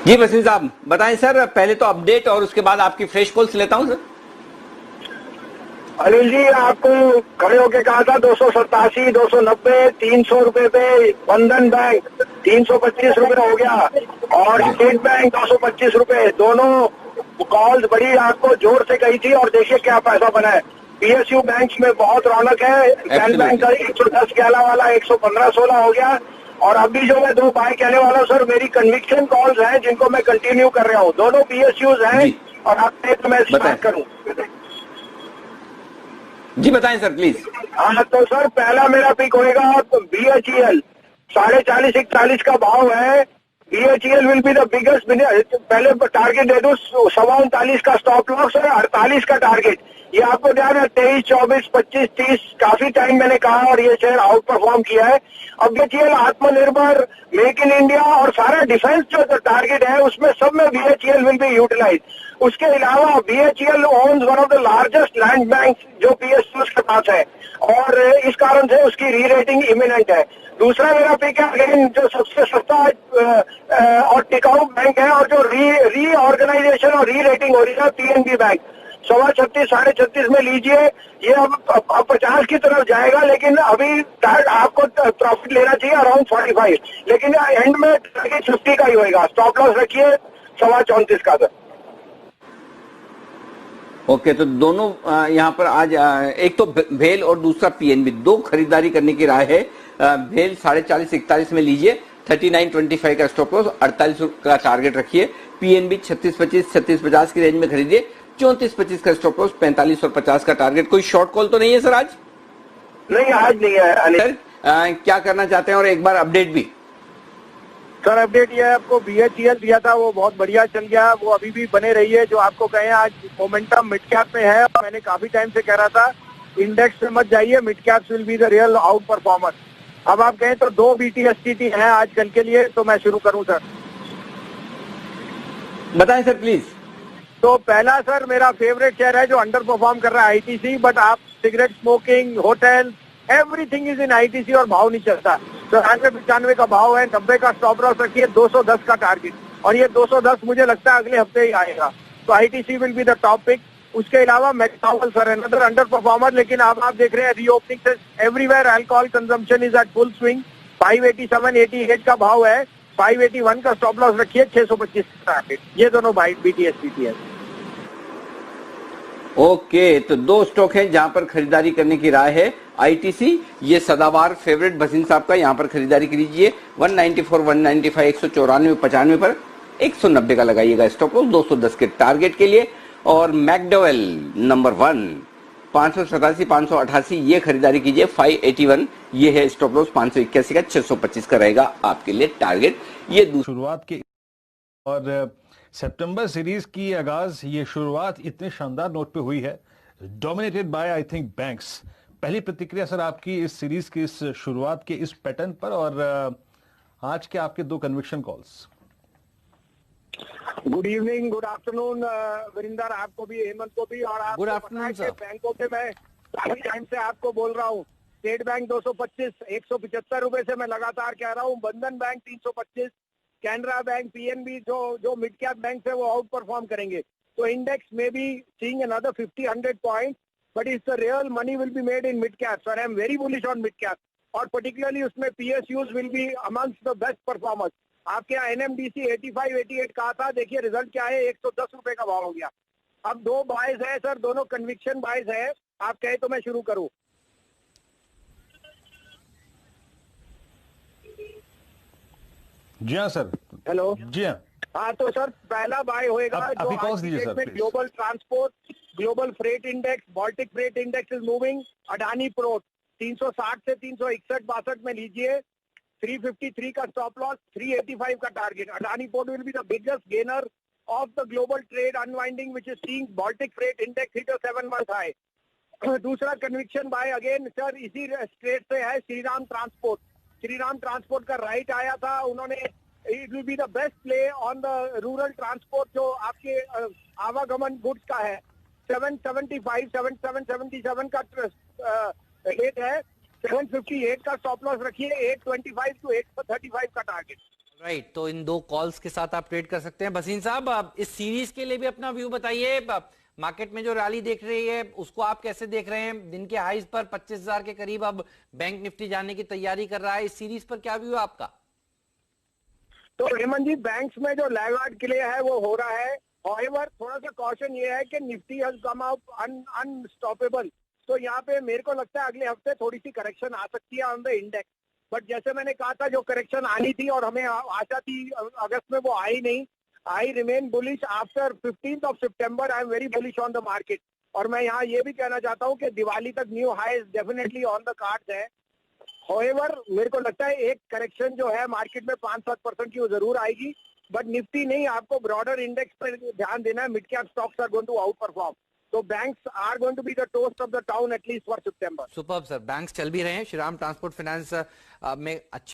जी वसीम साहब बताएं सर, पहले तो अपडेट और उसके बाद आपकी फ्रेश कॉल्स लेता हूं सर। अनिल जी, आपको खड़े होके कहा था 287, 290, 300 रुपए पे बंधन बैंक 325 रुपए हो गया और स्टेट बैंक 225 रुपए। दोनों कॉल्स बड़ी आपको जोर से कही थी और देखिए क्या पैसा बना है। पीएसयू बैंक में बहुत रौनक है। कैन बैंक का 110 ग्याला वाला 115-16 हो गया और अभी जो मैं दो बाय कहने वाला हूँ सर, मेरी कन्विक्शन कॉल्स हैं जिनको मैं कंटिन्यू कर रहा हूँ। दोनों पीएसयूज हैं और आपने तो मैं स्टार्ट करूँ। जी बताएं सर प्लीज। हाँ तो सर पहला मेरा पिक होएगा BHEL 40.40-41 का भाव है। BHEL will be the biggest. पहले टारगेट दे दो 39.25 का स्टॉप लॉस और 48 का टारगेट। ये आपको ध्यान है 23, 24, 25, 30 काफी टाइम मैंने कहा और ये शेयर आउट परफॉर्म किया है। अब BHEL आत्मनिर्भर, मेक इन इंडिया और सारा डिफेंस जो टारगेट है उसमें सब में BHEL विल बी यूटिलाइज। उसके अलावा BHEL owns one of the largest land bank जो PSUs के पास है और इस कारण से उसकी री रेटिंग इमिनेंट है। दूसरा मेरा पिक है अगेन जो सबसे सस्ता और टिकाऊ बैंक है और जो री ऑर्गेनाइजेशन और री रेटिंग हो रही है PNB बैंक 36.5, 36.5 में लीजिए। ये अब 50 की तरफ जाएगा लेकिन अभी आपको प्रॉफिट लेना चाहिए अराउंड 45, लेकिन एंड में टारगेट 50 का ही होगा। स्टॉप लॉस रखिए 34.34 का सर। ओके तो दोनों यहाँ पर आज एक तो भेल और दूसरा PNB दो खरीदारी करने की राय है। भेल 40.41 में लीजिए, 39.25 का स्टॉप लॉस, 48 का टारगेट रखिए। PNB 36.25, 36.50 की रेंज में खरीदिए, 34.25 का स्टॉप लॉस, 45 और 50 का टारगेट। कोई शॉर्ट कॉल तो नहीं है सर आज? नहीं आज नहीं है सर क्या करना चाहते हैं और एक बार अपडेट भी। सर अपडेट ये है, आपको BHEL दिया था वो बहुत बढ़िया चल गया, वो अभी भी बने रही है। जो आपको कहें आज मोमेंटम मिड कैप में है और मैंने काफी टाइम से कह रहा था इंडेक्स में मत जाइए, mid caps will be the real out performer. अब आप कहें तो 2 BTSTT हैं आज कल के लिए, तो मैं शुरू करूं सर? बताएं सर प्लीज। तो पहला सर मेरा फेवरेट शेयर है जो अंडर परफॉर्म कर रहा है ITC, बट आप cigarette smoking, hotel, everything is in ITC और भाव नहीं चलता। तो 95 का भाव है, 90 का स्टॉप लॉस रखिए, 210 का टारगेट और ये 210 मुझे लगता है अगले हफ्ते ही आएगा। तो ITC will be the top pick. उसके अलावा McDonald's sir another underperformer, लेकिन अब आप देख रहे हैं रीओपनिंग से everywhere alcohol consumption is at full swing. 587-88 का भाव है, 581 का स्टॉप लॉस रखिए, 625 का टारगेट। ये दोनों BTSTT है। ओके तो दो स्टॉक है जहां पर खरीदारी करने की राय है। ITC ये सदाबार फेवरेट भसीन साहब का, यहां पर खरीदारी कीजिए 194, 195, 194, 95 पर 190 का लगाइएगा स्टॉप लॉस 210 के टारगेट के लिए। और मैकडॉवेल नंबर 1 587, 588 ये खरीदारी कीजिए, 581 ये है स्टॉप लॉस, 581 का 625 का रहेगा आपके लिए टारगेट। ये शुरुआत के और सितंबर सीरीज की आगाज, ये शुरुआत इतने शानदार नोट पे हुई है, dominated by I think banks. पहली प्रतिक्रिया सर आपकी इस सीरीज की इस शुरुआत के इस पैटर्न पर और आज के आपके दो conviction calls. Good evening, good afternoon Varinder, आपको भी, हेमंत को भी। और गुड आफ्टरनून सर। बैंकों के मैं काफी टाइम से आपको बोल रहा हूँ, स्टेट बैंक 225, 175 रुपए से मैं लगातार कह रहा हूँ। Bandhan bank 325, Canara bank, PNB जो मिड कैप बैंक है वो आउट परफॉर्म करेंगे। तो इंडेक्स में भी seeing another 50-100 point, but it's the real money will be made in mid caps और I am very bullish on mid cap. और पर्टिकुलरली उसमें PSUs will be amongst the best performers. आपके यहाँ NMDC 85-88 कहा था, देखिए रिजल्ट क्या है, 110 रुपए का भाव हो गया। अब दो बाइज है सर, दोनों कन्विक्शन बाइज है। आप कहे तो मैं शुरू करूं? जी हाँ सर। हेलो। जी हाँ। हाँ तो सर पहला बाय होएगा global transport, global freight index, Baltic freight index is moving. Adani port 360 से 361-62 में लीजिए, 353 का स्टॉप लॉस, 385 का target. Adani port will be the biggest gainer of the global trade unwinding which is seeing Baltic freight index hit a 7-month high. दूसरा conviction bye again sir इसी straight से है, Shriram transport. Shriram transport का right आया था उन्होंने, it will be the best play on the rural transport जो आपके आवागमन गुड्स का है। 775, 77, 77 का रेट है। 758 का स्टॉप लॉस रखिए, 825 टू 835 का टारगेट। राइट, तो इन दो कॉल्स के साथ आप ट्रेड कर सकते हैं। भसीन साहब, आप इस सीरीज के लिए भी अपना व्यू बताइए। मार्केट में जो रैली देख रही है उसको आप कैसे देख रहे हैं? दिन के हाईज पर 25,000 के करीब अब बैंक निफ्टी जाने की तैयारी कर रहा है। इस सीरीज पर क्या व्यू है आपका? तो हेमंत जी, बैंक्स में जो लैगार्ड क्ले है वो हो रहा है। हाउएवर थोड़ा सा कॉशन ये है कि Nifty has come out unstoppable. तो यहाँ पे मेरे को लगता है अगले हफ्ते थोड़ी सी करेक्शन आ सकती है ऑन द इंडेक्स। बट जैसे मैंने कहा था, जो करेक्शन आनी थी और हमें आशा थी अगस्त में, वो आई नहीं। I remain bullish after 15th of September। I am very bullish on the market. और मैं यहाँ ये भी कहना चाहता हूँ कि दिवाली तक new high definitely on the cards है। हाउएवर मेरे को लगता है एक करेक्शन जो है मार्केट में 5-7% की वो जरूर आएगी। बट निफ्टी नहीं, आपको ब्रॉडर इंडेक्स पर ध्यान देना है। Mid cap stocks are going to outperform. तो banks are going to be the toast of the town at least for September. Superb sir, banks चल भी रहे हैं। श्रीराम ट्रांसपोर्ट फाइनेंस में अच्छी